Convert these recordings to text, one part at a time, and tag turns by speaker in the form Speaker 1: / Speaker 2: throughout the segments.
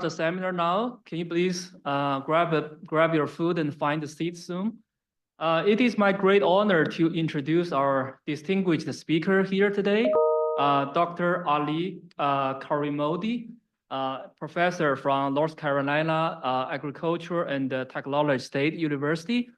Speaker 1: the seminar now. Can you please grab your food and find a seat soon? It is my great honor to introduce our distinguished speaker here today, Dr. Ali Karimodi, professor from North Carolina Agriculture and Technology State University.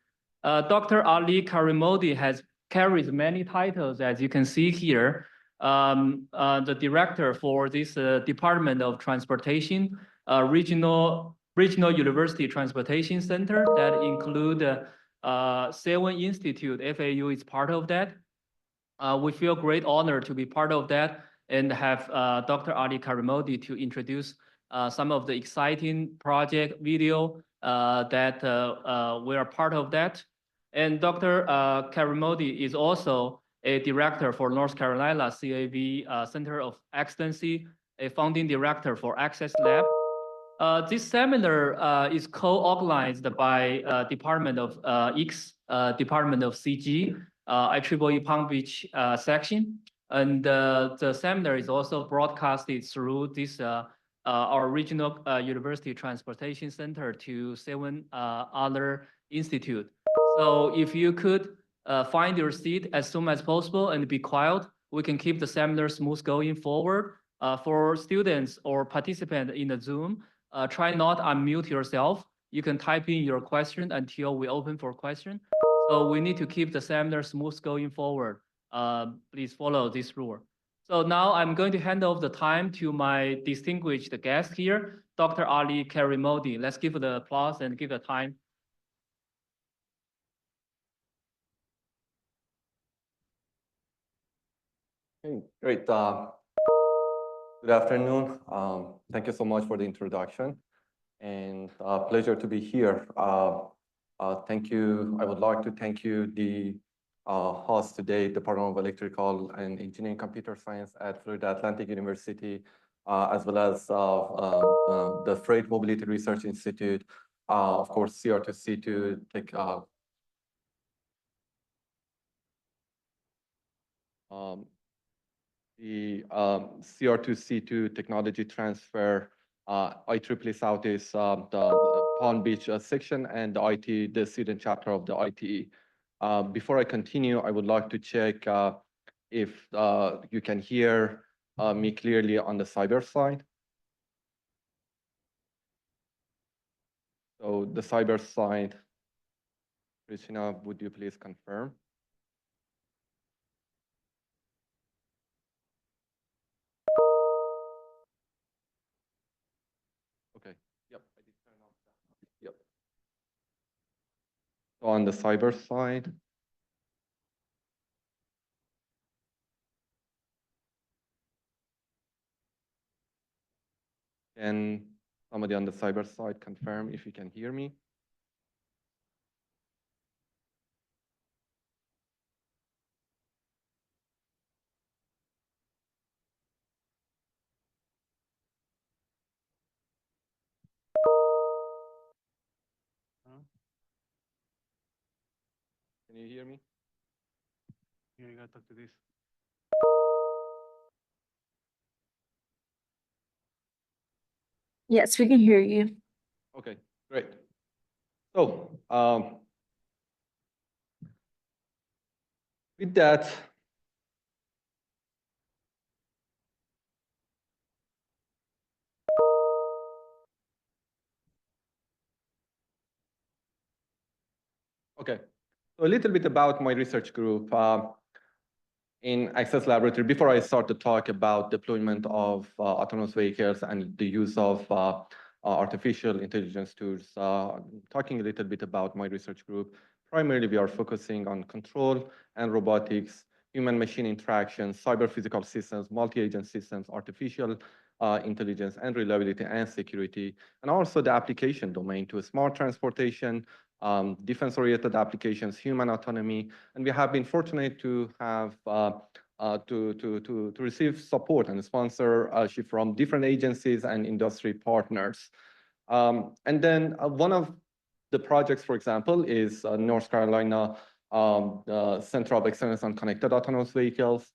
Speaker 1: Dr. Ali Karimodi has carried many titles, as you can see here. The director for this Department of Transportation, Regional University Transportation Center that include Sewen Institute. FAU is part of that. We feel great honor to be part of that and have Dr. Ali Karimodi to introduce some of the exciting project video that we are part of that. And Dr. Karimodi is also a director for North Carolina CAV Center of Excellency, a founding director for Access Lab. This seminar is co-organized by Department of Department of CG, IEEE Palm Beach section. And the seminar is also broadcasted through this our regional university transportation center to 7 other institutes. So if you could find your seat as soon as possible and be quiet, we can keep the seminar smooth going forward. For students or participants in the Zoom, try not unmute yourself. You can type in your question until we open for question. So we need to keep the seminar smooth going forward. Please follow this rule. So now I'm going to hand over the time to my distinguished guest here, Dr. Ali Karimodi. Let's give the applause and give the time.
Speaker 2: Okay, great. Good afternoon. Thank you so much for the introduction, and pleasure to be here. Thank you. I would like to thank you, the host today, Department of Electrical and Engineering Computer Science at Florida Atlantic University, as well as the Freight Mobility Research Institute, of course, CR2C2, the CR2C2 technology transfer, IEEE Southeast, the Palm Beach section, and the IT, the student chapter of the ITE. Before I continue, I would like to check if you can hear me clearly on the cyber side. So the cyber side, Christina, would you please confirm? Okay, yep, I did turn off that. Yep. So on the cyber side, can somebody on the cyber side confirm if you can hear me? Can you hear me?
Speaker 1: Here, you gotta talk to this.
Speaker 3: Yes, we can hear you.
Speaker 2: Okay, great. So with that, okay, so a little bit about my research group in Access Laboratory. Before I start to talk about deployment of autonomous vehicles and the use of artificial intelligence tools, talking a little bit about my research group. Primarily, we are focusing on control and robotics, human-machine interaction, cyber-physical systems, multi-agent systems, artificial intelligence, and reliability and security, and also the application domain to smart transportation, defense-oriented applications, human autonomy, and we have been fortunate to have to receive support and sponsorship from different agencies and industry partners. And then one of the projects, for example, is North Carolina Center of Excellence on Connected Autonomous Vehicles.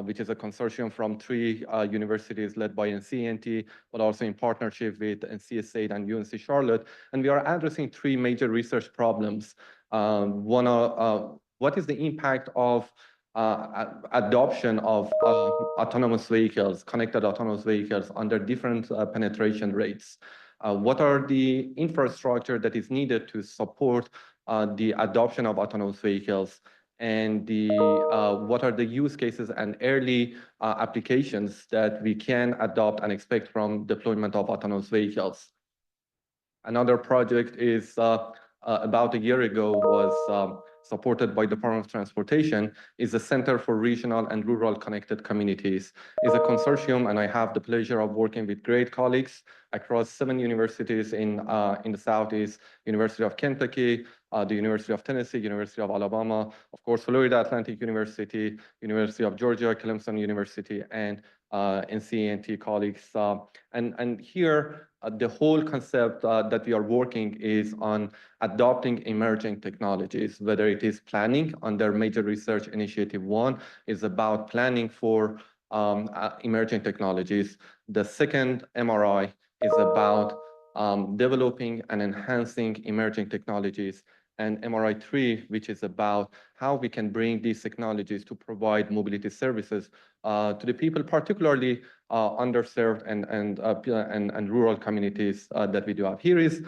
Speaker 2: which is a consortium from 3 universities led by NCA&T, but also in partnership with NC and UNC Charlotte. And we are addressing 3 major research problems. What is the impact of adoption of autonomous vehicles, connected autonomous vehicles under different penetration rates? What are the infrastructure that is needed to support the adoption of autonomous vehicles? And what are the use cases and early applications that we can adopt and expect from deployment of autonomous vehicles? Another project is about a year ago was supported by the Department of Transportation, is the Center for Regional and Rural Connected Communities. It's a consortium, and I have the pleasure of working with great colleagues across 7 universities in the Southeast: University of Kentucky, the University of Tennessee, University of Alabama, of course, Florida Atlantic University, University of Georgia, Clemson University, and NCA&T colleagues. And here, the whole concept that we are working is on adopting emerging technologies, whether it is planning under Major Research Initiative 1 is about planning for emerging technologies. The second MRI is about developing and enhancing emerging technologies. And MRI 3, which is about how we can bring these technologies to provide mobility services to the people, particularly underserved and rural communities that we do have. Here is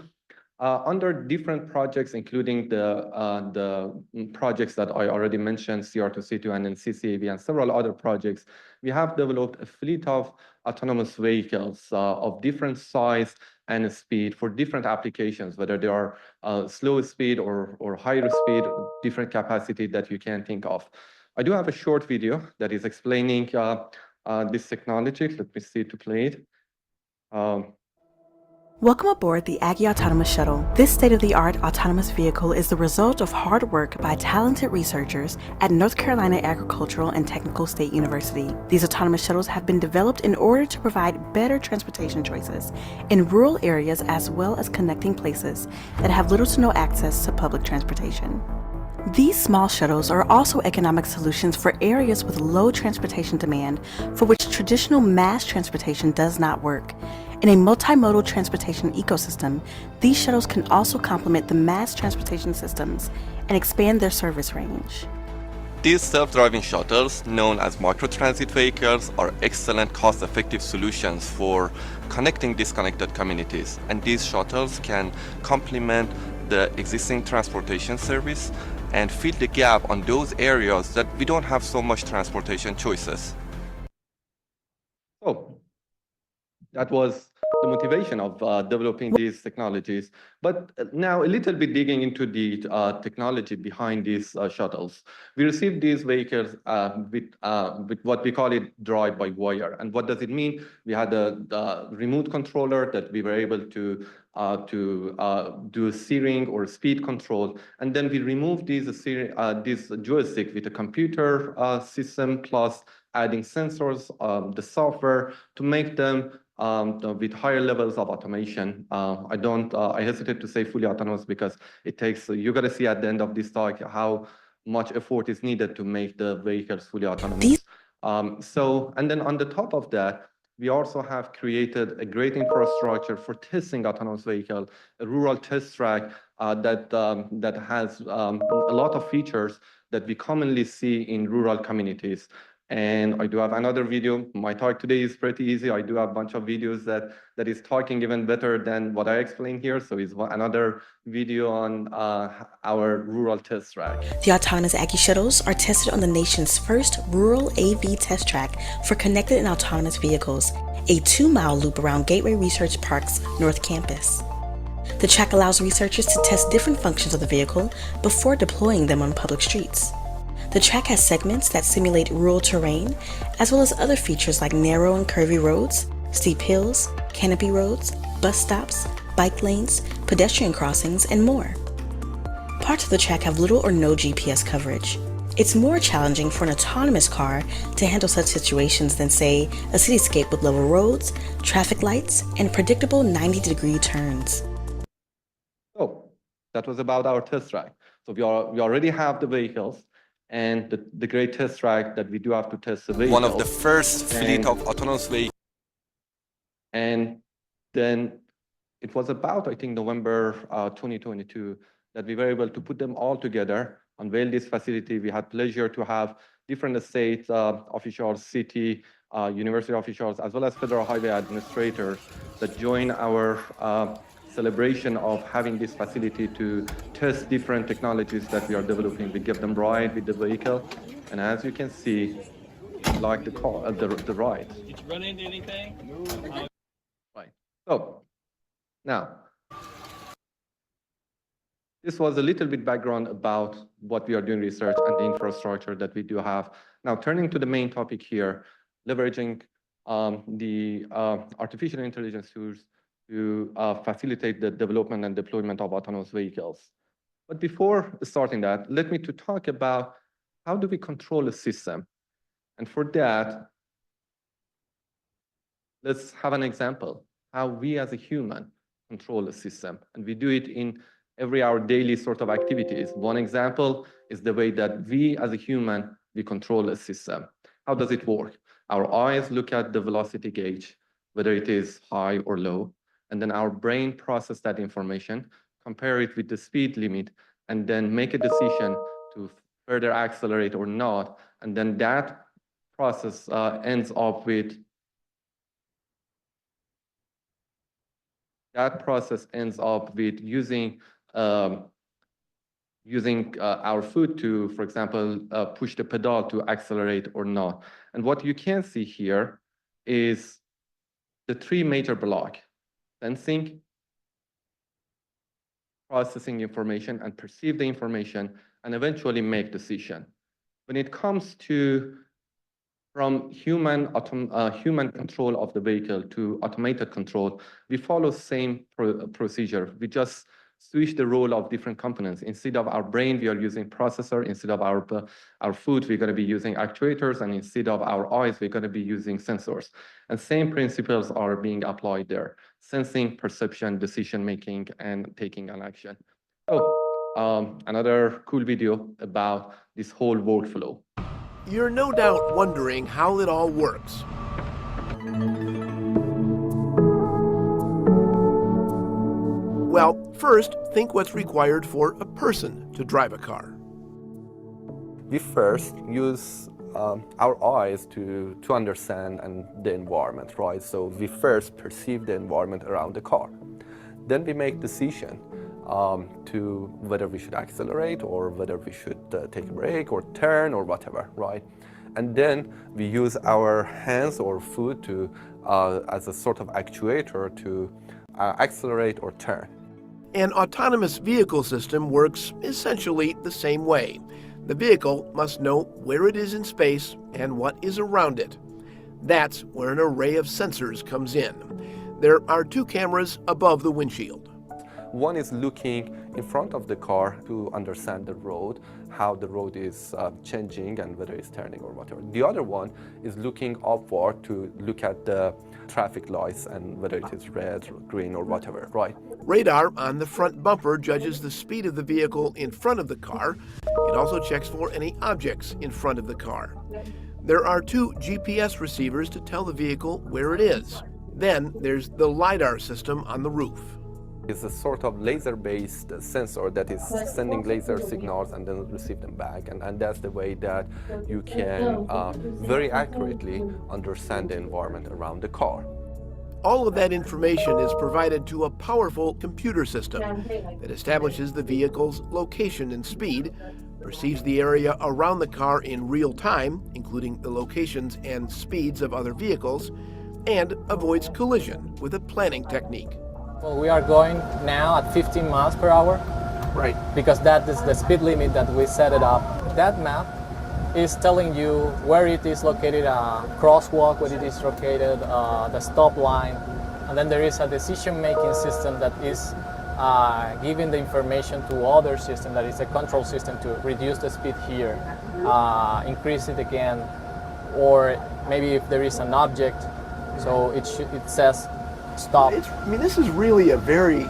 Speaker 2: under different projects, including the projects that I already mentioned, CR2C2 and then CCAV and several other projects, we have developed a fleet of autonomous vehicles of different size and speed for different applications, whether they are slow speed or higher speed, different capacity that you can think of. I do have a short video that is explaining this technology. Let me see to play it.
Speaker 3: Welcome aboard the Aggie Autonomous Shuttle. This state-of-the-art autonomous vehicle is the result of hard work by talented researchers at North Carolina Agricultural and Technical State University. These autonomous shuttles have been developed in order to provide better transportation choices in rural areas as well as connecting places that have little to no access to public transportation. These small shuttles are also economic solutions for areas with low transportation demand for which traditional mass transportation does not work. In a multimodal transportation ecosystem, these shuttles can also complement the mass transportation systems and expand their service range.
Speaker 2: These self-driving shuttles, known as microtransit vehicles, are excellent cost-effective solutions for connecting disconnected communities. And these shuttles can complement the existing transportation service and fill the gap on those areas that we don't have so much transportation choices. So that was the motivation of developing these technologies. But now a little bit digging into the technology behind these shuttles. We received these vehicles with what we call it drive-by-wire. And what does it mean? We had a remote controller that we were able to do steering or speed control. And then we removed this joystick with a computer system plus adding sensors, the software to make them with higher levels of automation. I hesitate to say fully autonomous because it takes, you got to see at the end of this talk how much effort is needed to make the vehicles fully autonomous. And then on the top of that, we also have created a great infrastructure for testing autonomous vehicle, a rural test track that has a lot of features that we commonly see in rural communities. And I do have another video. My talk today is pretty easy. I do have a bunch of videos that is talking even better than what I explained here. So it's another video on our rural test track.
Speaker 3: The autonomous Aggie shuttles are tested on the nation's first rural AV test track for connected and autonomous vehicles, a 2-mile loop around Gateway Research Park's North Campus. The track allows researchers to test different functions of the vehicle before deploying them on public streets. The track has segments that simulate rural terrain, as well as other features like narrow and curvy roads, steep hills, canopy roads, bus stops, bike lanes, pedestrian crossings, and more. Parts of the track have little or no GPS coverage. It's more challenging for an autonomous car to handle such situations than, say, a cityscape with level roads, traffic lights, and predictable 90-degree turns.
Speaker 2: So that was about our test track. So we already have the vehicles. and the great test track that we do have to test the vehicle.
Speaker 4: One of the first fleet of autonomous vehicles.
Speaker 2: And then it was about, I think, November 2022 that we were able to put them all together, unveil this facility. We had pleasure to have different state officials, city, university officials, as well as federal highway administrators that join our celebration of having this facility to test different technologies that we are developing. We give them ride with the vehicle, and as you can see, like the car, the ride.
Speaker 1: Did you run into anything? No.
Speaker 2: Right. So now, this was a little bit background about what we are doing research and the infrastructure that we do have. Now, turning to the main topic here, leveraging the artificial intelligence tools to facilitate the development and deployment of autonomous vehicles. But before starting that, let me to talk about how do we control a system. And for that, let's have an example, how we as a human control a system. And we do it in our daily sort of activities. One example is the way that we as a human, we control a system. How does it work? Our eyes look at the velocity gauge, whether it is high or low, and then our brain process that information, compare it with the speed limit, and then make a decision to further accelerate or not. And then that process ends up with using our foot to, for example, push the pedal to accelerate or not. And what you can see here is the three major blocks: sensing, processing information, and perceive the information, and eventually make decision. When it comes to from human control of the vehicle to automated control, we follow same procedure. We just switch the role of different components. Instead of our brain, we are using processor. Instead of our foot, we're going to be using actuators. And instead of our eyes, we're going to be using sensors. And same principles are being applied there: sensing, perception, decision-making, and taking an action. So another cool video about this whole workflow.
Speaker 5: You're no doubt wondering how it all works. Well, first, think what's required for a person to drive a car.
Speaker 4: We first use our eyes to understand the environment, right? So we first perceive the environment around the car. Then we make decision to whether we should accelerate or whether we should take a break or turn or whatever, right? And then we use our hands or foot to as a sort of actuator to accelerate or turn.
Speaker 5: An autonomous vehicle system works essentially the same way. The vehicle must know where it is in space and what is around it. That's where an array of sensors comes in. There are two cameras above the windshield.
Speaker 4: One is looking in front of the car to understand the road, how the road is changing and whether it's turning or whatever. The other one is looking upward to look at the traffic lights and whether it is red or green or whatever, right?
Speaker 5: Radar on the front bumper judges the speed of the vehicle in front of the car. It also checks for any objects in front of the car. There are two GPS receivers to tell the vehicle where it is. Then there's the LiDAR system on the roof.
Speaker 4: It's a sort of laser-based sensor that is sending laser signals and then receive them back. And that's the way that you can very accurately understand the environment around the car.
Speaker 5: All of that information is provided to a powerful computer system that establishes the vehicle's location and speed, perceives the area around the car in real time, including the locations and speeds of other vehicles, and avoids collision with a planning technique.
Speaker 6: Well, we are going now at 15 miles per hour.
Speaker 5: Right.
Speaker 6: Because that is the speed limit that we set it up. That map is telling you where it is located, a crosswalk, where it is located, the stop line. And then there is a decision-making system that is giving the information to other system, that is a control system, to reduce the speed here, increase it again, or maybe if there is an object, so it says stop.
Speaker 5: This is really a very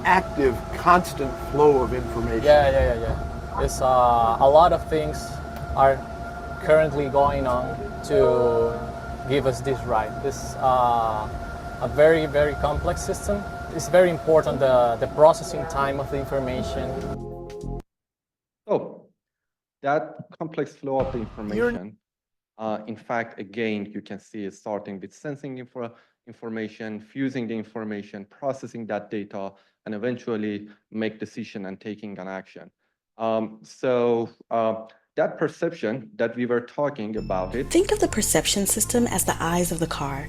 Speaker 5: active, constant flow of information.
Speaker 6: Yeah. It's a lot of things are currently going on to give us this right. This a very, very complex system. It's very important, the processing time of the information.
Speaker 2: So that complex flow of the information, in fact, again, you can see it starting with sensing information, fusing the information, processing that data, and eventually make decision and taking an action. That perception that we were talking about it.
Speaker 3: Think of the perception system as the eyes of the car,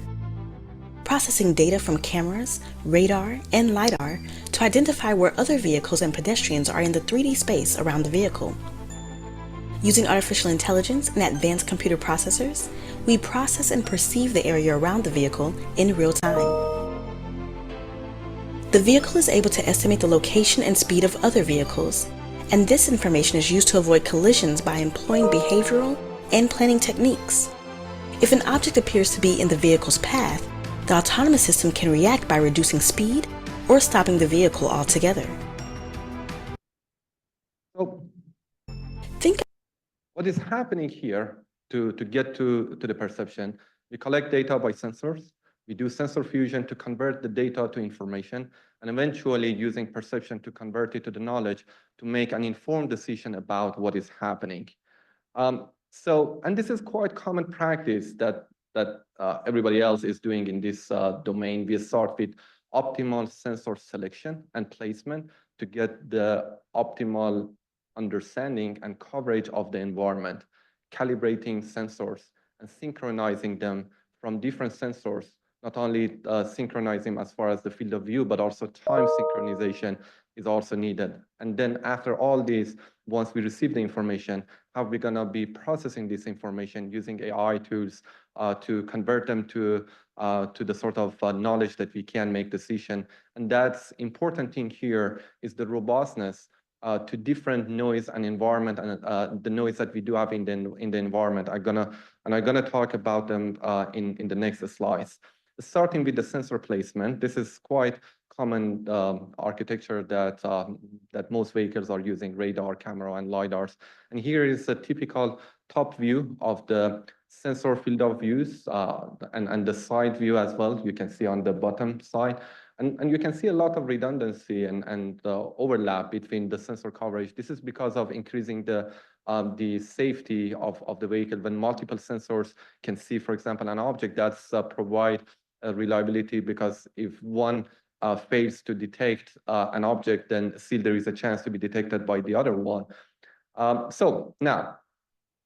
Speaker 3: processing data from cameras, radar, and LiDAR to identify where other vehicles and pedestrians are in the 3D space around the vehicle. Using artificial intelligence and advanced computer processors, we process and perceive the area around the vehicle in real time. The vehicle is able to estimate the location and speed of other vehicles, and this information is used to avoid collisions by employing behavioral and planning techniques. If an object appears to be in the vehicle's path, the autonomous system can react by reducing speed or stopping the vehicle altogether.
Speaker 2: So,
Speaker 3: Think
Speaker 2: what is happening here to get to the perception, we collect data by sensors, we do sensor fusion to convert the data to information, and eventually using perception to convert it to the knowledge to make an informed decision about what is happening. And this is quite common practice that everybody else is doing in this domain. We start with optimal sensor selection and placement to get the optimal understanding and coverage of the environment, calibrating sensors and synchronizing them from different sensors, not only synchronizing as far as the field of view, but also time synchronization is also needed. And then after all this, once we receive the information, how are we gonna be processing this information using AI tools to convert them to the sort of knowledge that we can make decision. And that's important thing here is the robustness to different noise and environment and the noise that we do have in the environment. I'm gonna talk about them in the next slides. Starting with the sensor placement, this is quite common architecture that most vehicles are using, radar, camera, and LiDARs. And here is a typical top view of the sensor field of views and the side view as well. You can see on the bottom side. And you can see a lot of redundancy and overlap between the sensor coverage. This is because of increasing the safety of the vehicle. When multiple sensors can see, for example, an object, that's provide reliability, because if one fails to detect an object, then still there is a chance to be detected by the other one. So now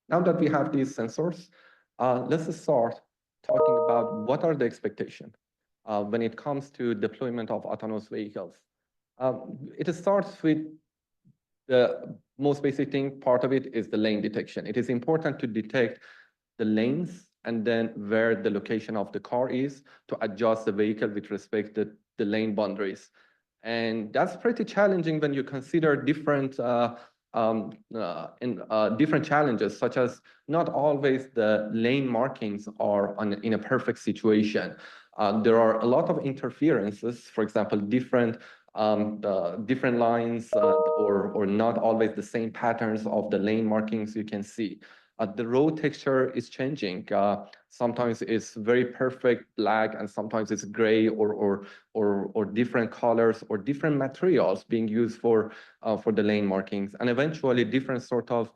Speaker 2: that we have these sensors, let's start talking about what are the expectations when it comes to deployment of autonomous vehicles. It starts with the most basic thing. Part of it is the lane detection. It is important to detect the lanes and then where the location of the car is to adjust the vehicle with respect to the lane boundaries. And that's pretty challenging when you consider different different challenges, such as not always the lane markings are in a perfect situation. There are a lot of interferences, for example, different lines or not always the same patterns of the lane markings you can see. The road texture is changing. Sometimes it's very perfect black, and sometimes it's gray or different colors or different materials being used for the lane markings, and eventually different sort of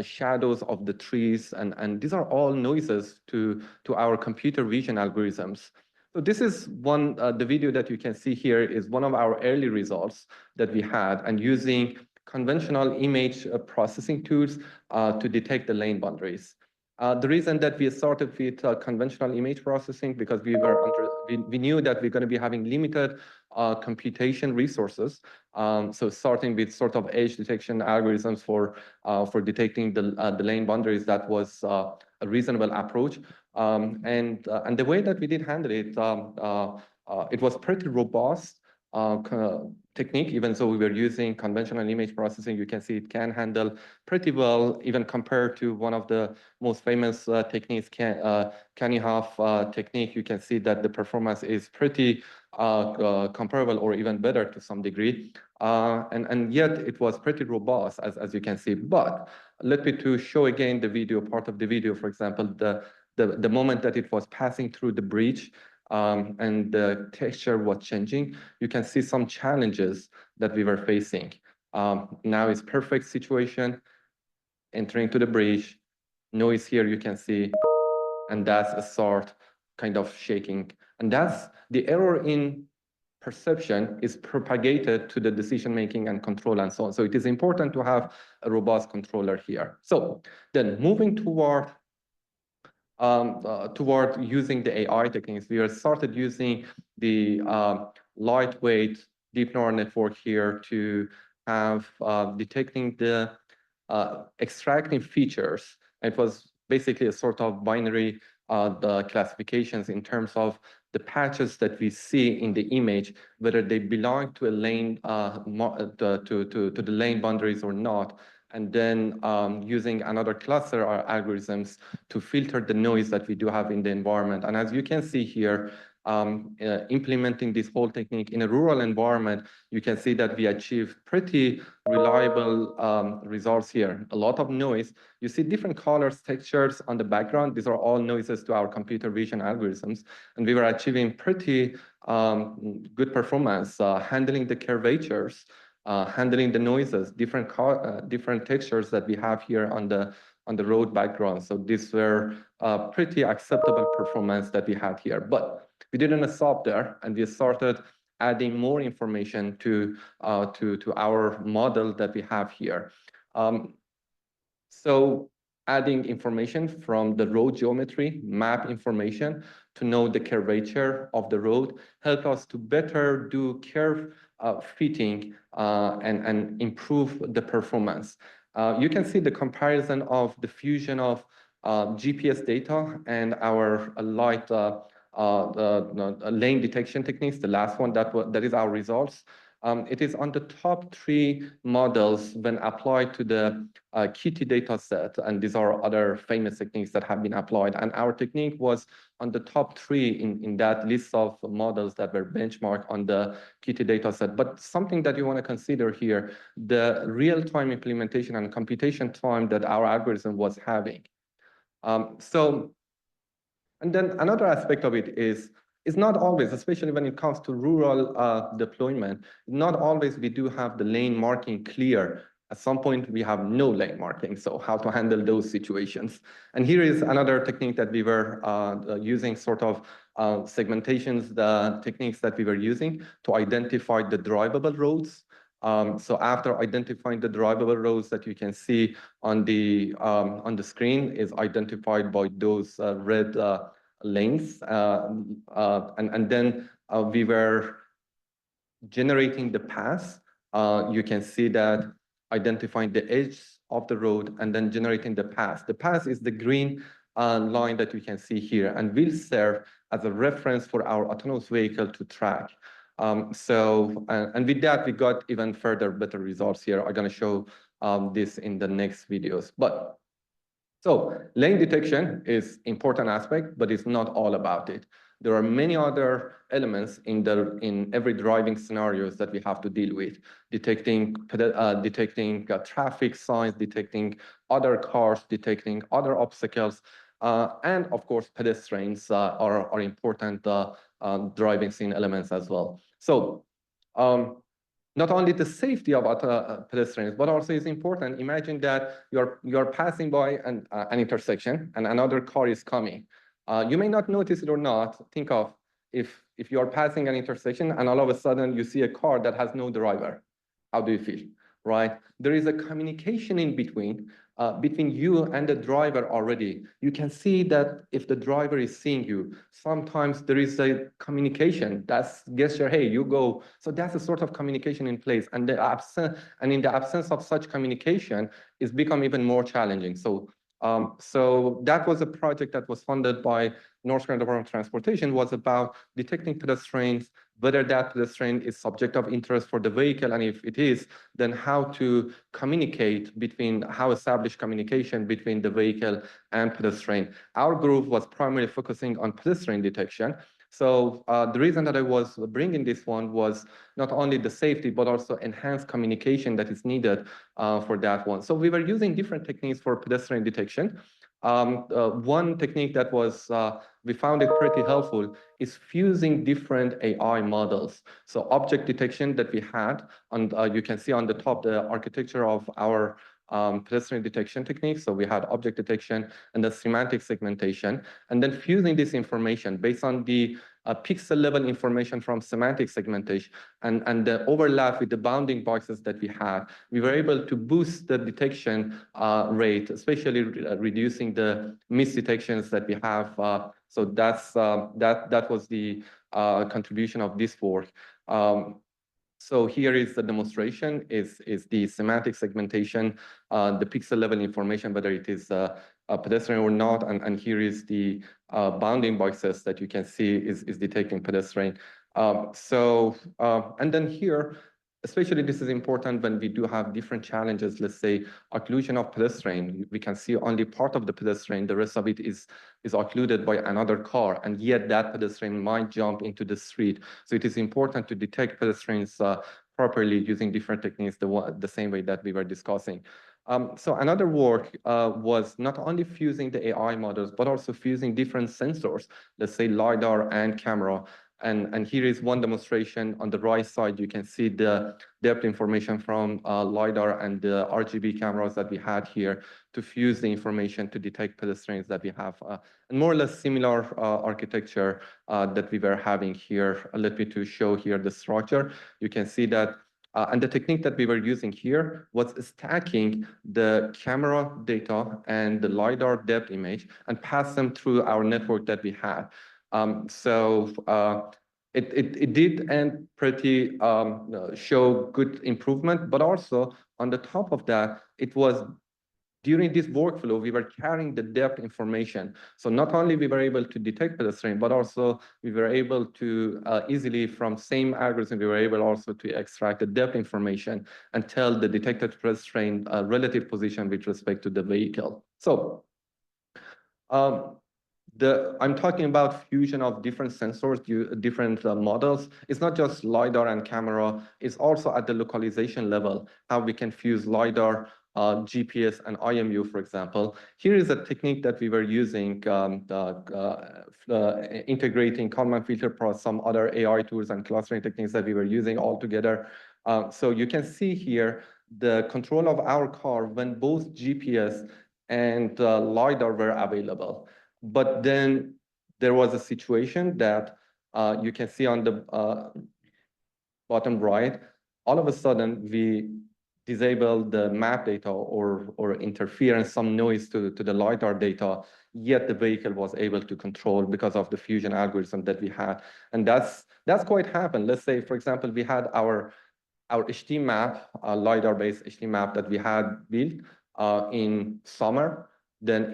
Speaker 2: shadows of the trees, and these are all noises to our computer vision algorithms. So this is one, the video that you can see here is one of our early results that we had, and using conventional image processing tools to detect the lane boundaries. The reason that we started with conventional image processing, because we knew that we're going to be having limited computation resources. So starting with sort of edge detection algorithms for detecting the lane boundaries, that was a reasonable approach. And the way that we did handle it, it was pretty robust. technique. Even though we were using conventional image processing, you can see it can handle pretty well, even compared to one of the most famous techniques, Kanihoff technique. You can see that the performance is pretty comparable or even better to some degree. And yet it was pretty robust, as you can see. But let me to show again the video, part of the video, for example, the moment that it was passing through the bridge, and the texture was changing, you can see some challenges that we were facing. Now it's perfect situation, entering to the bridge, noise here you can see, and that's a sort kind of shaking. And that's the error in perception is propagated to the decision-making and control and so on. So it is important to have a robust controller here. So then moving toward using the AI techniques, we have started using the lightweight deep neural network here to have detecting the extracting features. It was basically a sort of binary the classifications in terms of the patches that we see in the image, whether they belong to a lane to the lane boundaries or not. And then using another cluster or algorithms to filter the noise that we do have in the environment. And as you can see here, implementing this whole technique in a rural environment, you can see that we achieve pretty reliable results here. A lot of noise. You see different colors, textures on the background. These are all noises to our computer vision algorithms. And we were achieving pretty good performance, handling the curvatures, handling the noises, different textures that we have here on the road background. So these were pretty acceptable performance that we had here. But we didn't stop there, and we started adding more information to our model that we have here. So adding information from the road geometry, map information to know the curvature of the road, help us to better do curve fitting and improve the performance. You can see the comparison of the fusion of GPS data and our light lane detection techniques, the last one, that is our results. It is on the top 3 models when applied to the Kitty data set, and these are other famous techniques that have been applied. And our technique was on the top 3 in that list of models that were benchmarked on the Kitty data set. But something that you want to consider here, the real-time implementation and computation time that our algorithm was having. And then another aspect of it is not always, especially when it comes to rural deployment, not always we do have the lane marking clear. At some point, we have no lane marking, so how to handle those situations. And here is another technique that we were using, sort of segmentations, the techniques that we were using to identify the drivable roads. So after identifying the drivable roads that you can see on the screen is identified by those red lanes, and then we were generating the paths. You can see that identifying the edge of the road and then generating the path. The path is the green line that you can see here, and will serve as a reference for our autonomous vehicle to track. And with that, we got even further better results here. I'm going to show this in the next videos. But so lane detection is important aspect, but it's not all about it. There are many other elements in every driving scenarios that we have to deal with, detecting traffic signs, detecting other cars, detecting other obstacles, and of course pedestrians are important driving scene elements as well. So not only the safety of pedestrians, but also is important. Imagine that you're passing by an intersection and another car is coming. You may not notice it or not. Think of if you are passing an intersection and all of a sudden you see a car that has no driver. How do you feel, right? There is a communication in between you and the driver already. You can see that if the driver is seeing you, sometimes there is a communication that's gesture, hey, you go. So that's a sort of communication in place. And in the absence of such communication, it's become even more challenging. So that was a project that was funded by North Carolina Department of Transportation, was about detecting pedestrians, whether that pedestrian is subject of interest for the vehicle, and if it is, then how to communicate between, how establish communication between the vehicle and pedestrian. Our group was primarily focusing on pedestrian detection. So the reason that I was bringing this one was not only the safety, but also enhanced communication that is needed for that one. So we were using different techniques for pedestrian detection. One technique that was, we found it pretty helpful, is fusing different AI models. So object detection that we had, and you can see on the top the architecture of our pedestrian detection techniques. So we had object detection and the semantic segmentation, and then fusing this information based on the pixel level information from semantic segmentation and the overlap with the bounding boxes that we had. We were able to boost the detection rate, especially reducing the misdetections that we have. So that was the contribution of this work. So here is the demonstration, is the semantic segmentation, the pixel level information, whether it is a pedestrian or not, and here is the bounding boxes that you can see is detecting pedestrian. And then here, especially this is important when we do have different challenges, let's say occlusion of pedestrian. We can see only part of the pedestrian, the rest of it is occluded by another car, and yet that pedestrian might jump into the street. So it is important to detect pedestrians properly using different techniques, the same way that we were discussing. So another work was not only fusing the AI models, but also fusing different sensors, let's say LiDAR and camera. And here is one demonstration. On the right side, you can see the depth information from LiDAR and the RGB cameras that we had here to fuse the information to detect pedestrians that we have. And more or less similar architecture that we were having here. Let me to show here the structure. You can see that, and the technique that we were using here was stacking the camera data and the LiDAR depth image and pass them through our network that we had. It did and pretty show good improvement, but also on the top of that, it was during this workflow, we were carrying the depth information. So not only we were able to detect pedestrian, but also we were able to easily from same algorithm, we were able also to extract the depth information and tell the detected pedestrian relative position with respect to the vehicle. So I'm talking about fusion of different sensors, different models. It's not just LiDAR and camera, it's also at the localization level, how we can fuse LiDAR, GPS, and IMU, for example. Here is a technique that we were using, integrating Kalman filter plus some other AI tools and clustering techniques that we were using all together. So you can see here the control of our car when both GPS and LiDAR were available. But then there was a situation that you can see on the bottom right, all of a sudden we disabled the map data or interference, some noise to the LiDAR data, yet the vehicle was able to control because of the fusion algorithm that we had. And that's quite happened. Let's say, for example, we had our HD map, LiDAR-based HD map that we had built in summer. Then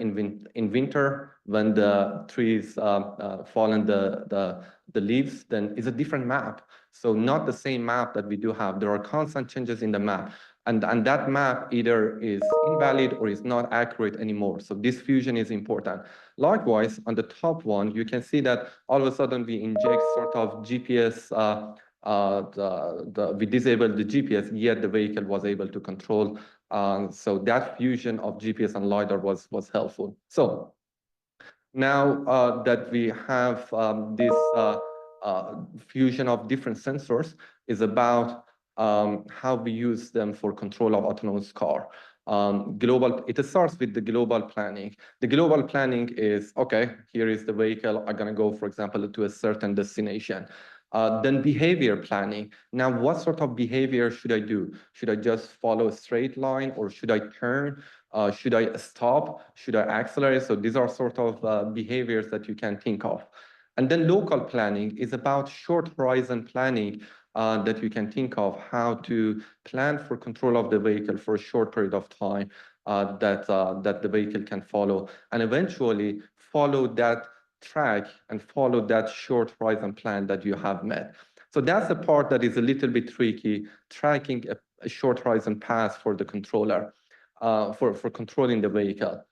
Speaker 2: in winter, when the trees fall in the leaves, then it's a different map. So not the same map that we do have. There are constant changes in the map. And that map either is invalid or is not accurate anymore. So this fusion is important. Likewise, on the top one, you can see that all of a sudden we inject sort of GPS, we disabled the GPS, yet the vehicle was able to control. So that fusion of GPS and LiDAR was helpful. So now that we have this fusion of different sensors is about how we use them for control of autonomous car. It starts with the global planning. The global planning is, okay, here is the vehicle, I'm gonna go, for example, to a certain destination. Then behavior planning. Now, what sort of behavior should I do? Should I just follow a straight line or should I turn? Should I stop? Should I accelerate? So these are sort of behaviors that you can think of. And then local planning is about short horizon planning that you can think of, how to plan for control of the vehicle for a short period of time that the vehicle can follow, and eventually follow that track and follow that short horizon plan that you have met. So that's the part that is a little bit tricky, tracking a short horizon path for the controller, for controlling the vehicle.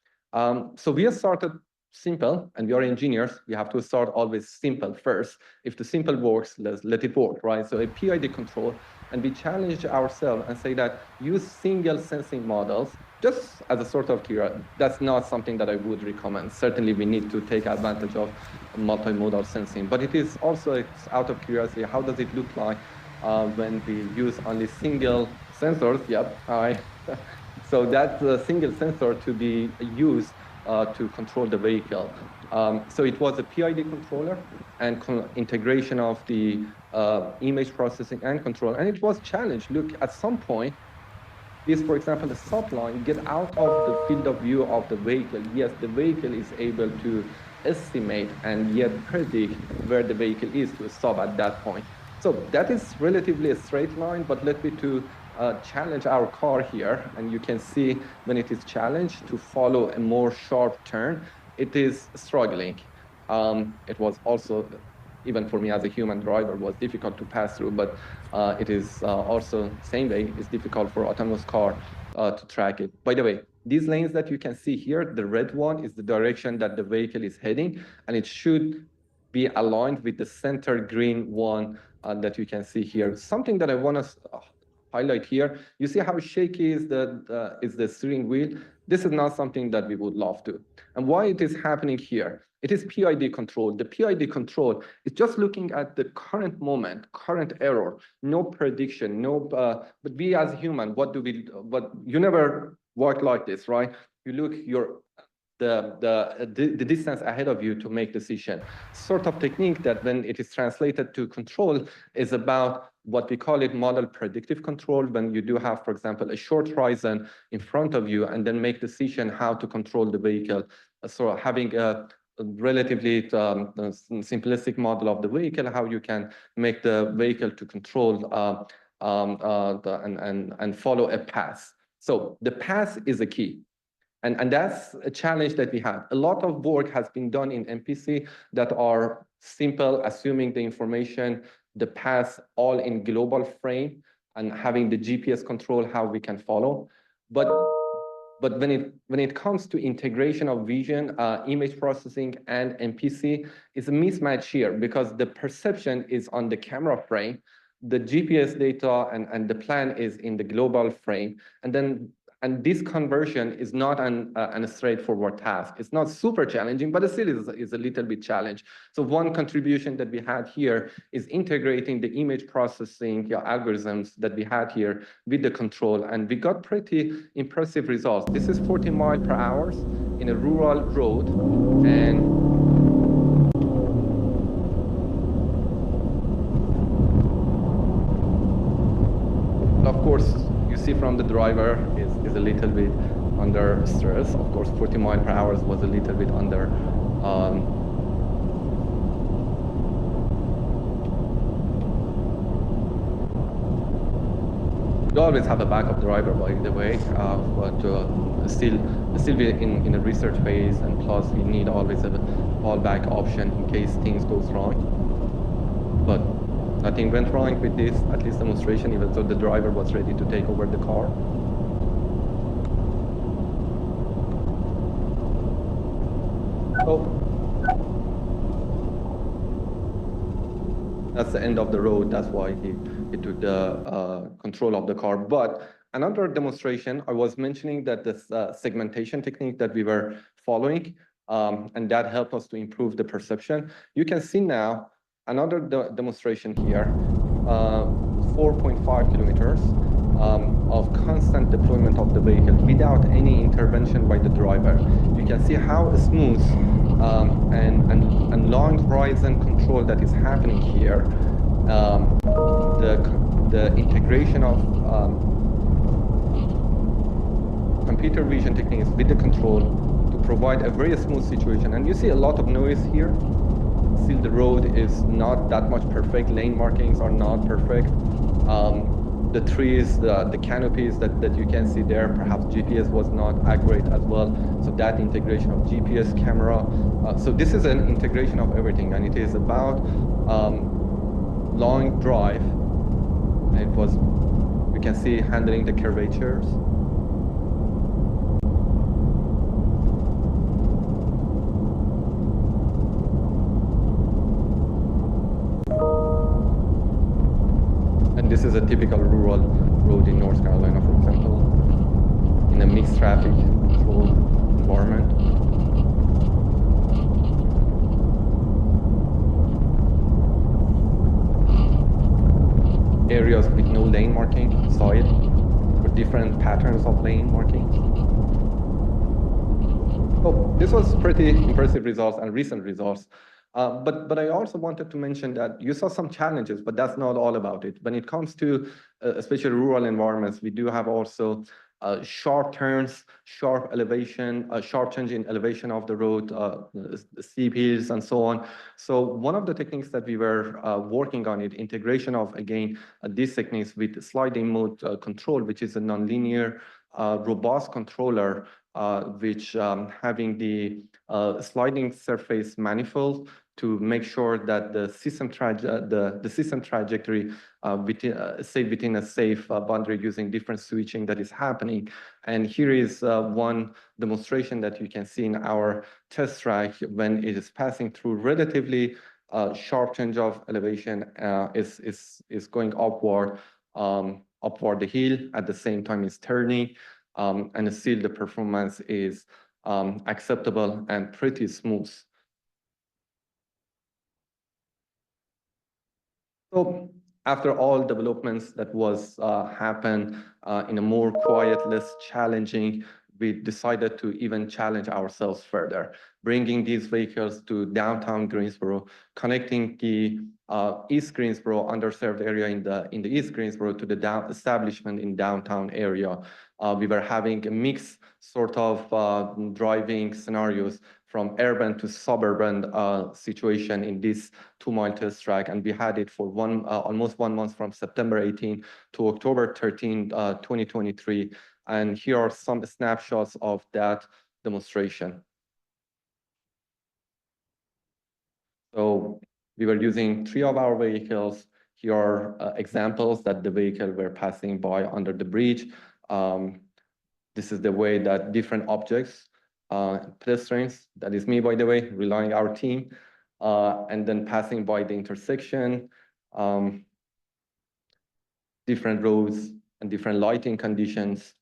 Speaker 2: So we have started simple, and we are engineers. We have to start always simple first. If the simple works, let it work, right? So a PID control, and we challenge ourselves and say that use single sensing models just as a sort of curiosity. That's not something that I would recommend. Certainly, we need to take advantage of multimodal sensing, but it is also, it's out of curiosity, how does it look like when we use only single sensors? Yep, so that's a single sensor to be used to control the vehicle. So it was a PID controller and integration of the image processing and control. And it was challenged. Look, at some point, this, for example, the stop line, get out of the field of view of the vehicle. Yes, the vehicle is able to estimate and yet predict where the vehicle is to stop at that point. So that is relatively a straight line, but let me to challenge our car here. And you can see when it is challenged to follow a more sharp turn, it is struggling. It was also, even for me as a human driver, was difficult to pass through, but it is also same way, it's difficult for autonomous car to track it. By the way, these lanes that you can see here, the red one is the direction that the vehicle is heading, and it should be aligned with the center green one that you can see here. Something that I want to highlight here, you see how shaky is the steering wheel? This is not something that we would love to. And why it is happening here? It is PID control. The PID control is just looking at the current moment, current error, no prediction, but we as human, you never work like this, right? You look the distance ahead of you to make decision. Sort of technique that when it is translated to control is about what we call it model predictive control, when you do have, for example, a short horizon in front of you and then make decision how to control the vehicle. So having a relatively simplistic model of the vehicle, how you can make the vehicle to control and follow a path. So the path is a key. And that's a challenge that we have. A lot of work has been done in MPC that are simple, assuming the information, the path all in global frame, and having the GPS control how we can follow. But when it comes to integration of vision, image processing, and MPC, it's a mismatch here because the perception is on the camera frame, the GPS data and the plan is in the global frame, and this conversion is not a straightforward task. It's not super challenging, but it still is a little bit challenge. So one contribution that we had here is integrating the image processing algorithms that we had here with the control, and we got pretty impressive results. This is 40 miles per hour in a rural road, and of course, you see from the driver is a little bit under stress. Of course, 40 miles per hour was a little bit under. You always have a backup driver, by the way, but still be in a research phase, and plus we need always a fallback option in case things goes wrong. But nothing went wrong with this, at least demonstration, even though the driver was ready to take over the car. Oh. That's the end of the road. That's why he took the control of the car. But another demonstration, I was mentioning that this segmentation technique that we were following, and that helped us to improve the perception. You can see now another demonstration here, 4.5 kilometers of constant deployment of the vehicle without any intervention by the driver. You can see how smooth and long horizon control that is happening here. The integration of computer vision techniques with the control to provide a very smooth situation. And you see a lot of noise here. Still, the road is not that much perfect. Lane markings are not perfect. The trees, the canopies that you can see there, perhaps GPS was not accurate as well. So that integration of GPS camera. So this is an integration of everything, and it is about long drive. It was, you can see, handling the curvatures. And this is a typical rural road in North Carolina, for example, in a mixed traffic control environment. Areas with no lane marking inside, or different patterns of lane marking. So this was pretty impressive results and recent results. But I also wanted to mention that you saw some challenges, but that's not all about it. When it comes to especially rural environments, we do have also sharp turns, sharp elevation, sharp change in elevation of the road, steep hills, and so on. So one of the techniques that we were working on it, integration of, again, these techniques with sliding mode control, which is a nonlinear robust controller, which having the sliding surface manifold to make sure that the system trajectory stay within a safe boundary using different switching that is happening. And here is one demonstration that you can see in our test track when it is passing through relatively sharp change of elevation, is going upward the hill, at the same time is turning, and still the performance is acceptable and pretty smooth. So after all developments that was happened in a more quiet, less challenging, we decided to even challenge ourselves further, bringing these vehicles to downtown Greensboro, connecting the East Greensboro underserved area in the East Greensboro to the establishment in downtown area. We were having a mixed sort of driving scenarios from urban to suburban situation in this 2-mile test track. And we had it for almost 1 month, from September 18 to October 13, 2023. And here are some snapshots of that demonstration. So we were using 3 of our vehicles. Here are examples that the vehicle were passing by under the bridge. This is the way that different objects, pedestrians, that is me, by the way, relying our team, and then passing by the intersection, different roads and different lighting conditions.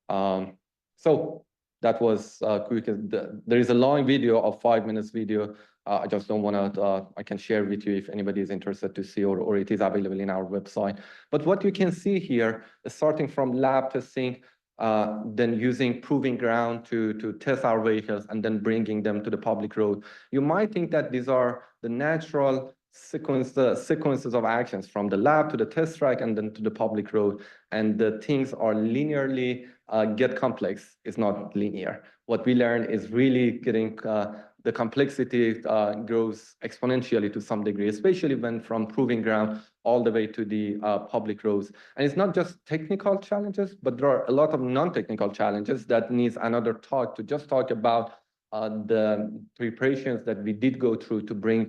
Speaker 2: So that was quick. There is a long video of 5 minutes video. I just don't want to, I can share with you if anybody is interested to see, or it is available in our website. But what you can see here, starting from lab testing, then using proving ground to test our vehicles, and then bringing them to the public road. You might think that these are the natural sequences of actions from the lab to the test track and then to the public road, and the things are linearly get complex. It's not linear. What we learn is really getting the complexity grows exponentially to some degree, especially when from proving ground all the way to the public roads. And it's not just technical challenges, but there are a lot of non-technical challenges that needs another talk to just talk about the preparations that we did go through to bring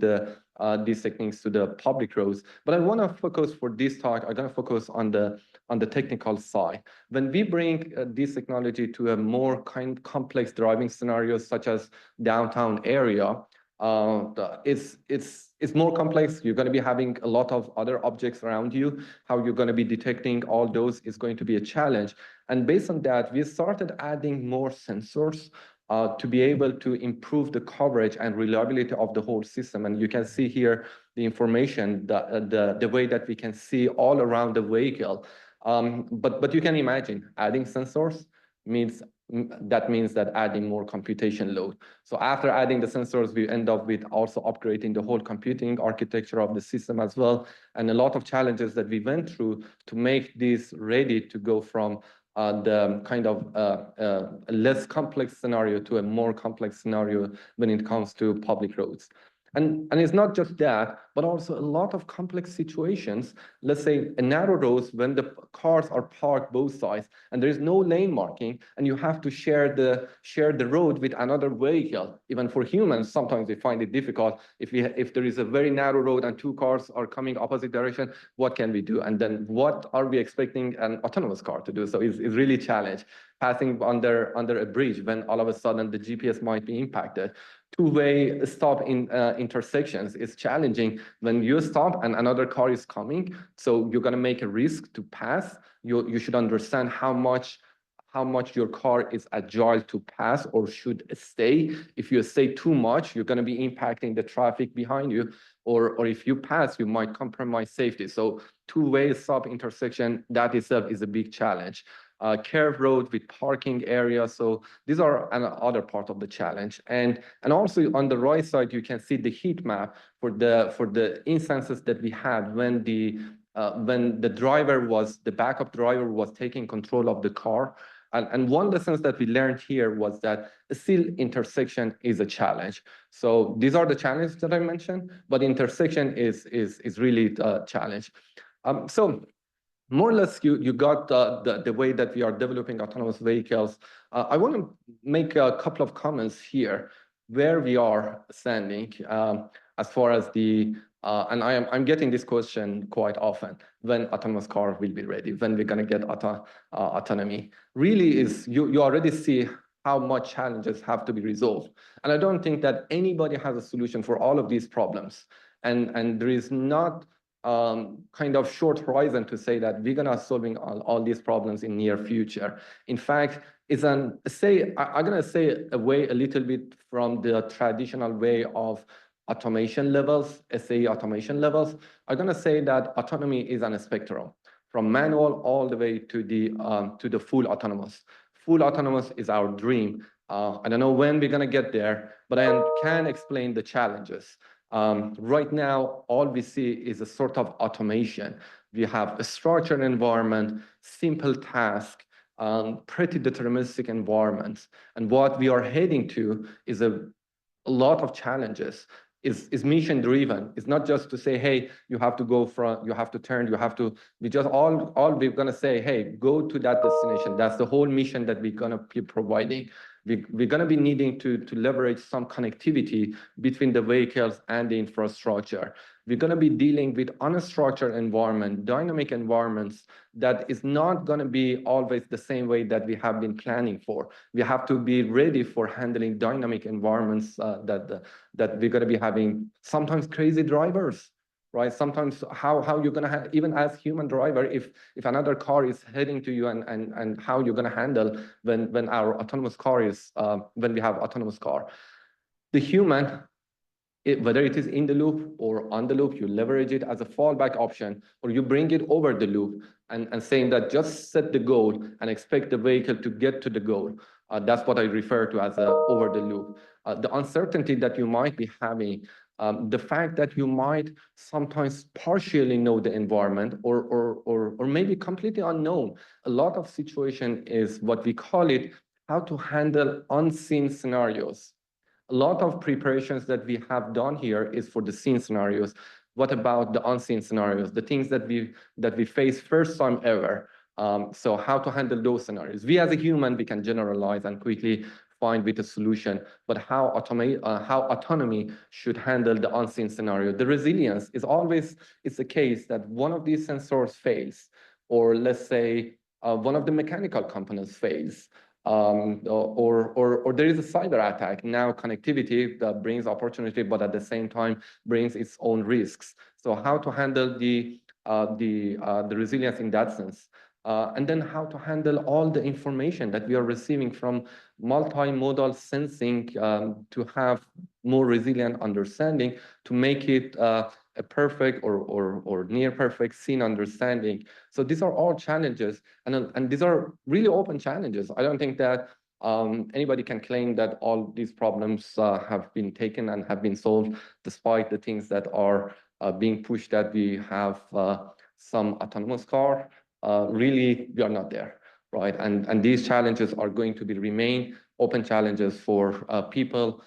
Speaker 2: these techniques to the public roads. But I want to focus for this talk, I'm going to focus on the technical side. When we bring this technology to a more complex driving scenarios, such as downtown area, it's more complex. You're going to be having a lot of other objects around you. How you're going to be detecting all those is going to be a challenge. And based on that, we started adding more sensors to be able to improve the coverage and reliability of the whole system. And you can see here the information, the way that we can see all around the vehicle. But you can imagine adding sensors means that adding more computation load. So after adding the sensors, we end up with also upgrading the whole computing architecture of the system as well. And a lot of challenges that we went through to make this ready to go from the kind of a less complex scenario to a more complex scenario when it comes to public roads. And it's not just that, but also a lot of complex situations. Let's say a narrow roads when the cars are parked both sides and there is no lane marking and you have to share the road with another vehicle. Even for humans, sometimes we find it difficult. If there is a very narrow road and two cars are coming opposite direction, what can we do? And then what are we expecting an autonomous car to do? So it's really a challenge. Passing under a bridge when all of a sudden the GPS might be impacted. Two-way stop in intersections is challenging when you stop and another car is coming. So you're going to make a risk to pass. You should understand how much your car is agile to pass or should stay. If you stay too much, you're going to be impacting the traffic behind you. Or if you pass, you might compromise safety. So two-way stop intersection, that itself is a big challenge. Curved road with parking area. So these are another part of the challenge. And also on the right side, you can see the heat map for the instances that we had when the backup driver was taking control of the car. And one lesson that we learned here was that still intersection is a challenge. So these are the challenges that I mentioned, but intersection is really a challenge. So more or less, you got the way that we are developing autonomous vehicles. I want to make a couple of comments here where we are standing as far as the and I'm getting this question quite often: when autonomous car will be ready, when we're going to get autonomy. Really, is you already see how much challenges have to be resolved, and I don't think that anybody has a solution for all of these problems, and there is not kind of short horizon to say that we're gonna solving all these problems in near future. In fact, it's I'm gonna say away a little bit from the traditional way of automation levels, SAE automation levels. I'm gonna say that autonomy is on a spectrum, from manual all the way to the full autonomous. Full autonomous is our dream. I don't know when we're gonna get there, but I can explain the challenges. Right now, all we see is a sort of automation. We have a structured environment, simple task, pretty deterministic environments. And what we are heading to is a lot of challenges. Is mission driven. It's not just to say, hey, you have to go from, you have to turn, you have to, we just all we're gonna say, hey, go to that destination. That's the whole mission that we're gonna be providing. We're going to be needing to leverage some connectivity between the vehicles and the infrastructure. We're going to be dealing with unstructured environment, dynamic environments that is not going to be always the same way that we have been planning for. We have to be ready for handling dynamic environments that we're going to be having sometimes crazy drivers. Right? Sometimes how you're going to have, even as human driver, if another car is heading to you and how you're going to handle when our autonomous car is, when we have autonomous car. The human, whether it is in the loop or on the loop, you leverage it as a fallback option, or you bring it over the loop and saying that just set the goal and expect the vehicle to get to the goal. That's what I refer to as over the loop. The uncertainty that you might be having, the fact that you might sometimes partially know the environment or maybe completely unknown. A lot of situation is what we call it, how to handle unseen scenarios. A lot of preparations that we have done here is for the seen scenarios. What about the unseen scenarios, the things that we face first time ever? So how to handle those scenarios? We as a human, we can generalize and quickly find with a solution, but how autonomy should handle the unseen scenario. The resilience is always, it's the case that one of these sensors fails, or let's say one of the mechanical components fails, or there is a cyber attack. Now connectivity that brings opportunity, but at the same time brings its own risks. So how to handle the resilience in that sense. And then how to handle all the information that we are receiving from multi-modal sensing to have more resilient understanding, to make it a perfect or near perfect scene understanding. So these are all challenges, and these are really open challenges. I don't think that anybody can claim that all these problems have been taken and have been solved, despite the things that are being pushed, that we have some autonomous car. Really, we are not there, right? And these challenges are going to be remain open challenges for people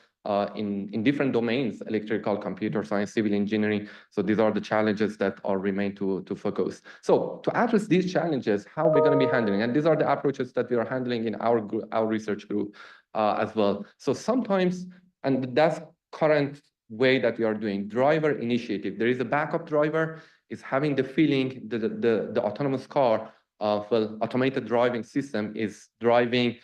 Speaker 2: in different domains, electrical, computer science, civil engineering. So these are the challenges that are remain to focus. So to address these challenges, how we're going to be handling, and these are the approaches that we are handling in our group, our research group as well. So sometimes, and that's current way that we are doing, driver initiative. There is a backup driver, is having the feeling that the autonomous car, well, automated driving system is driving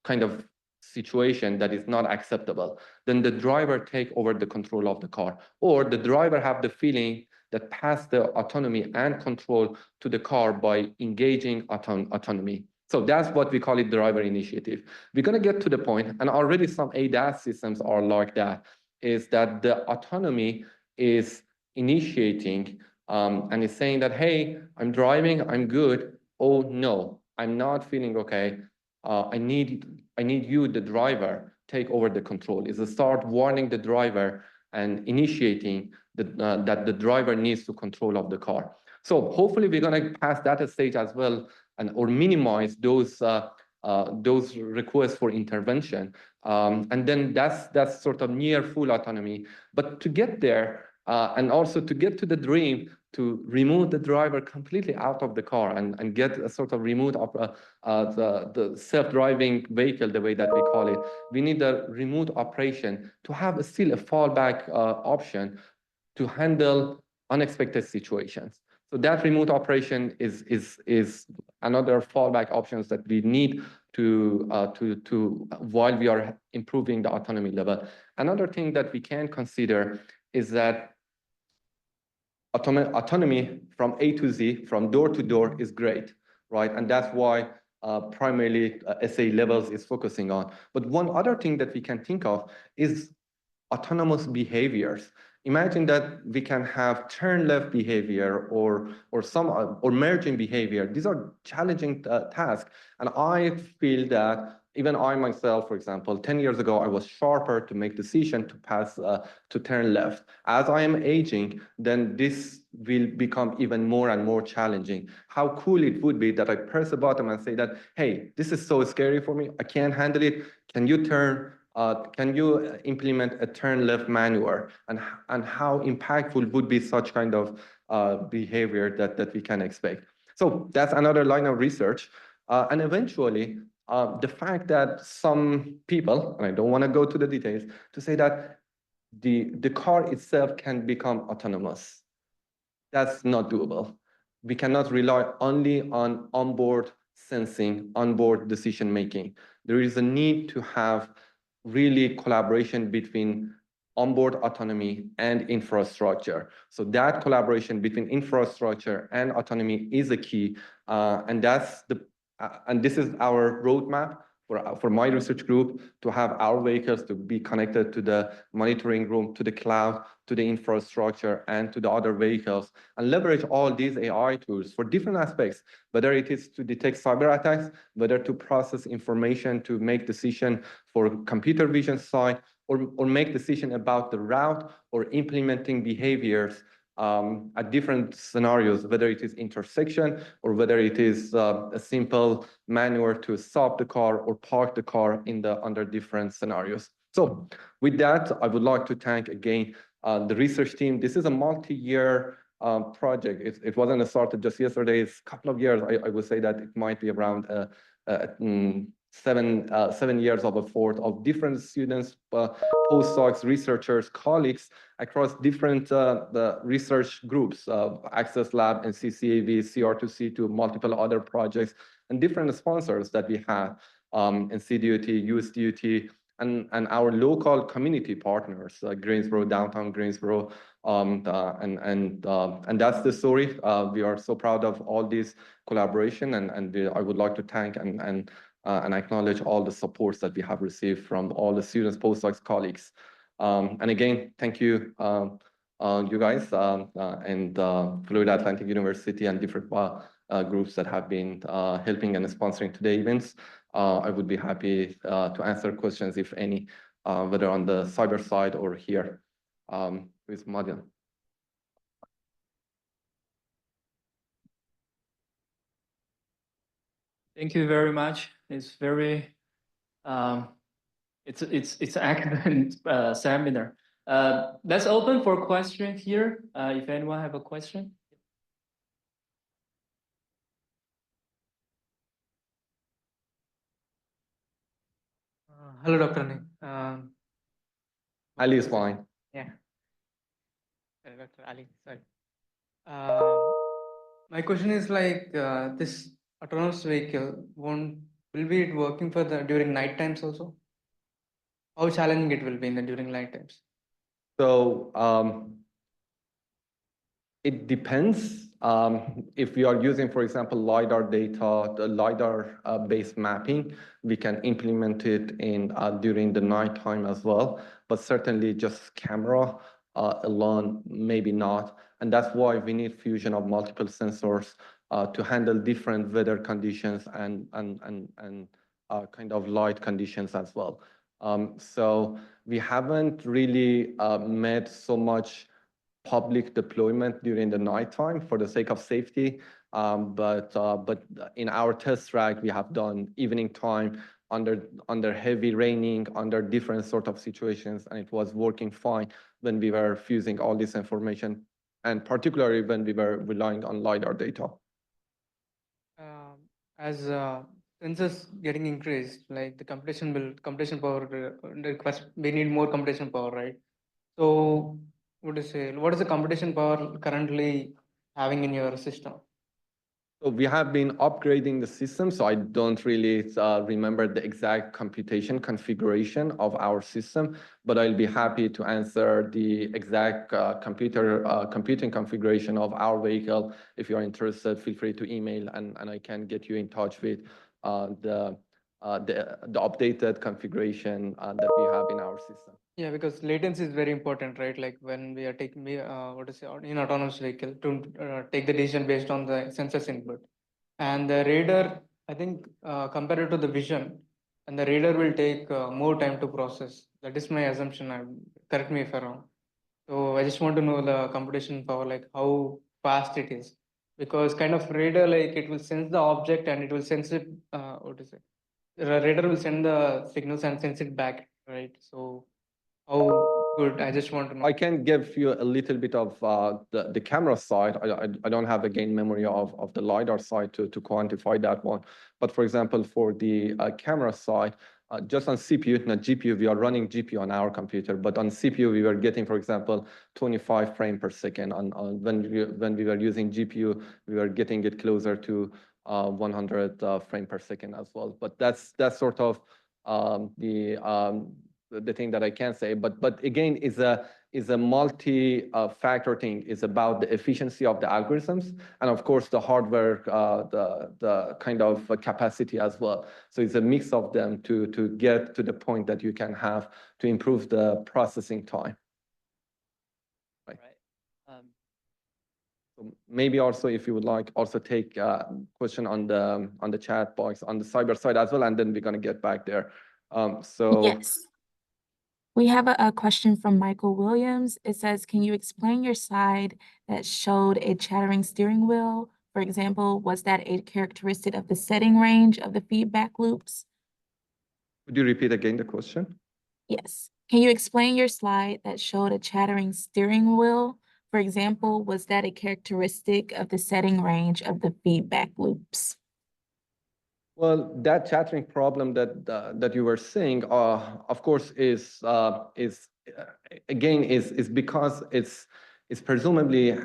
Speaker 2: kind of situation that is not acceptable. Then the driver take over the control of the car, or the driver have the feeling that pass the autonomy and control to the car by engaging autonomy. So that's what we call it, driver initiative. We're going to get to the point, and already some ADAS systems are like that, is that the autonomy is initiating and is saying that, hey, I'm driving, I'm good. Oh no, I'm not feeling okay. I need you, the driver, take over the control. Is a start warning the driver and initiating that the driver needs to control of the car. So hopefully we're going to pass that stage as well, and or minimize those requests for intervention. And then that's sort of near full autonomy. But to get there, and also to get to the dream, to remove the driver completely out of the car and get a sort of remote the self-driving vehicle, the way that we call it, we need a remote operation to have still a fallback option to handle unexpected situations. So that remote operation is another fallback options that we need to while we are improving the autonomy level. Another thing that we can consider is that autonomy from A to Z, from door to door, is great, right? And that's why primarily SA levels is focusing on. But one other thing that we can think of is autonomous behaviors. Imagine that we can have turn left behavior or merging behavior. These are challenging tasks, and I feel that even I myself, for example, 10 years ago, I was sharper to make decision to pass to turn left. As I am aging, then this will become even more and more challenging. How cool it would be that I press a button and say that, hey, this is so scary for me, I can't handle it. Can you turn? Can you implement a turn left manual? And how impactful would be such kind of behavior that we can expect? So that's another line of research. And eventually, the fact that some people, and I don't want to go to the details, to say that the car itself can become autonomous. That's not doable. We cannot rely only on onboard sensing, onboard decision making. There is a need to have really collaboration between onboard autonomy and infrastructure. So that collaboration between infrastructure and autonomy is a key, and this is our roadmap for my research group, to have our vehicles to be connected to the monitoring room, to the cloud, to the infrastructure, and to the other vehicles, and leverage all these AI tools for different aspects, whether it is to detect cyber attacks, whether to process information, to make decision for computer vision side, or make decision about the route or implementing behaviors at different scenarios, whether it is intersection or whether it is a simple manual to stop the car or park the car under different scenarios. So with that, I would like to thank again the research team. This is a multi-year project. It wasn't started just yesterday. It's a couple of years. I would say that it might be around 7 years of effort of different students, postdocs, researchers, colleagues across different research groups, Access Lab, NCA&T, CR2C2, multiple other projects, and different sponsors that we have, NCA&T, USDOT, and our local community partners, Greensboro, downtown Greensboro, and that's the story. We are so proud of all this collaboration, and I would like to thank and acknowledge all the supports that we have received from all the students, postdocs, colleagues. And again, thank you, you guys, and Florida Atlantic University and different groups that have been helping and sponsoring today's events. I would be happy to answer questions, if any, whether on the cyber side or here with Madian.
Speaker 1: Thank you very much. It's very It's academic seminar. Let's open for questions here. If anyone have a question.
Speaker 7: Hello, Dr. Nick.
Speaker 2: Ali is fine.
Speaker 7: Yeah. Dr. Ali, sorry. My question is like this autonomous vehicle will be it working for the during night times also? How challenging it will be in the during night times?
Speaker 2: So it depends. If we are using, for example, LiDAR data, the LiDAR-based mapping, we can implement it in during the nighttime as well. But certainly just camera alone, maybe not. And that's why we need fusion of multiple sensors to handle different weather conditions and kind of light conditions as well. So we haven't really met so much public deployment during the nighttime for the sake of safety. But in our test track, we have done evening time under heavy raining, under different sort of situations, and it was working fine when we were fusing all this information, and particularly when we were relying on LiDAR data.
Speaker 7: As sensors getting increased, like the computation power request, we need more computation power, right? So what is the computation power currently having in your system?
Speaker 2: So we have been upgrading the system, so I don't really remember the exact computation configuration of our system, but I'll be happy to answer the exact computing configuration of our vehicle. If you're interested, feel free to email, and I can get you in touch with the updated configuration that we have in our system.
Speaker 7: Yeah, because latency is very important, right? Like when we are taking in autonomous vehicle to take the decision based on the sensors input, and the radar, I think compared to the vision, and the radar will take more time to process. That is my assumption. Correct me if I'm wrong. So I just want to know the computation power, like how fast it is, because kind of radar, like it will sense the object and it will sense it. The radar will send the signals and sense it back, right? So how good? I just want to know.
Speaker 2: I can give you a little bit of the camera side. I don't have again memory of the LiDAR side to quantify that one. But for example, for the camera side, just on CPU, not GPU, we are running GPU on our computer, but on CPU, we were getting, for example, 25 frames per second. When we were using GPU, we were getting it closer to 100 frames per second as well. But that's sort of the thing that I can say, but again, is a multi-factor thing. Is about the efficiency of the algorithms, and of course the hardware, the kind of capacity as well. So it's a mix of them to get to the point that you can have to improve the processing time. Right. So maybe also, if you would like, also take a question on the chat box on the cyber side as well, and then we're going to get back there.
Speaker 8: Yes. We have a question from Michael Williams. It says, can you explain your slide that showed a chattering steering wheel? For example, was that a characteristic of the setting range of the feedback loops?
Speaker 2: Would you repeat again the question?
Speaker 8: Yes. Can you explain your slide that showed a chattering steering wheel? For example, was that a characteristic of the setting range of the feedback loops?
Speaker 2: Well, that chattering problem that you were seeing, of course, is because it's presumably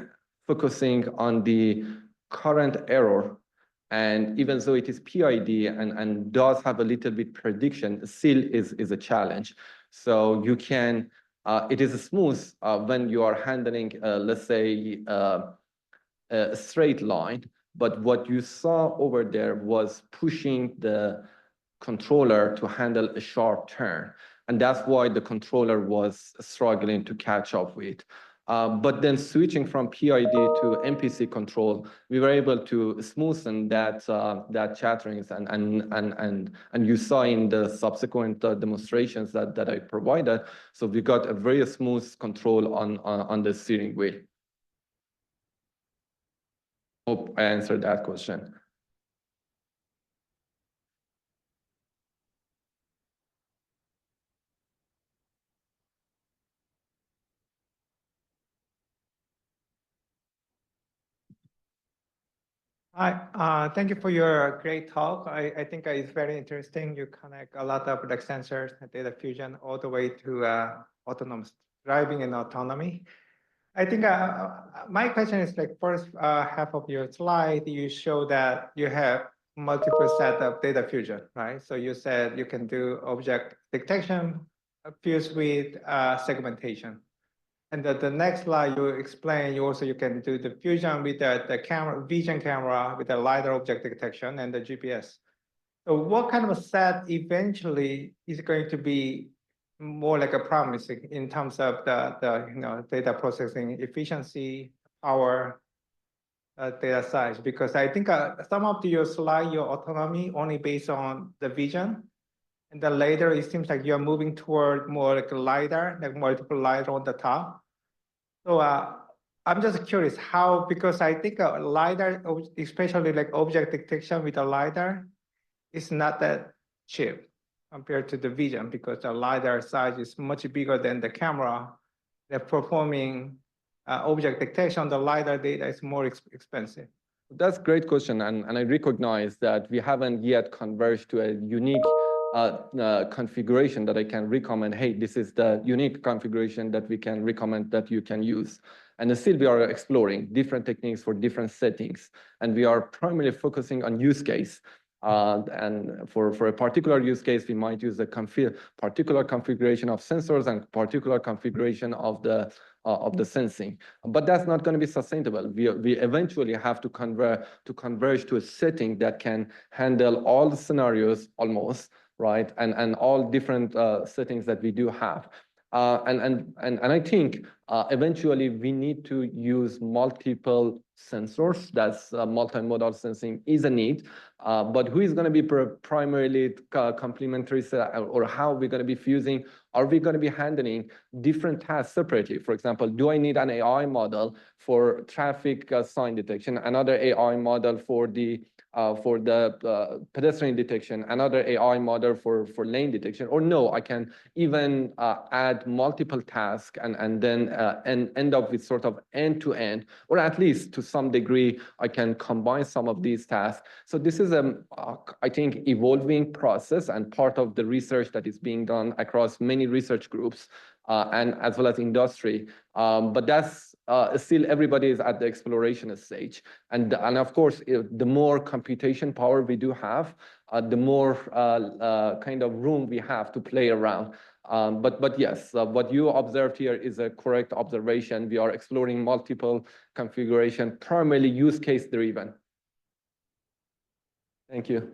Speaker 2: focusing on the current error, and even though it is PID and does have a little bit prediction, still is a challenge. So you can it is smooth when you are handling, let's say, a straight line. But what you saw over there was pushing the controller to handle a sharp turn. And that's why the controller was struggling to catch up with. But then switching from PID to MPC control, we were able to smoothen that chatterings, and you saw in the subsequent demonstrations that I provided. So we got a very smooth control on the steering wheel. Hope I answered that question.
Speaker 9: Hi, thank you for your great talk. I think it's very interesting. You connect a lot of like sensors and data fusion all the way to autonomous driving and autonomy. I think my question is like first half of your slide, you show that you have multiple set of data fusion, right? So you said you can do object detection fused with segmentation. And the next slide, you explain you can do the fusion with the camera, vision camera with the LiDAR object detection and the GPS. So what kind of a set eventually is going to be more like a promising in terms of the data processing efficiency, power, data size? Because I think some of your slide, your autonomy only based on the vision. And then later it seems like you're moving toward more like a LiDAR, like multiple LiDAR on the top. So I'm just curious how, because I think a LiDAR, especially like object detection with a LiDAR, is not that cheap compared to the vision because the LiDAR size is much bigger than the camera. They're performing object detection, the LiDAR data is more expensive.
Speaker 2: That's a great question, and I recognize that we haven't yet converged to a unique configuration that I can recommend. Hey, this is the unique configuration that we can recommend that you can use. And still we are exploring different techniques for different settings, and we are primarily focusing on use case. And for a particular use case, we might use a particular configuration of sensors and particular configuration of the sensing. But that's not going to be sustainable. We eventually have to converge to a setting that can handle all the scenarios almost, right? And all different settings that we do have. And I think eventually we need to use multiple sensors. That's multimodal sensing is a need, but who is going to be primarily complementary, or how we're going to be fusing? Are we going to be handling different tasks separately? For example, do I need an AI model for traffic sign detection, another AI model for the pedestrian detection, another AI model for lane detection? Or no, I can even add multiple tasks and then end up with sort of end-to-end, or at least to some degree, I can combine some of these tasks. So this is I think, evolving process and part of the research that is being done across many research groups and as well as industry. But that's still everybody is at the exploration stage. And of course, the more computation power we do have, the more kind of room we have to play around. But yes, what you observed here is a correct observation. We are exploring multiple configuration, primarily use case driven. Thank you.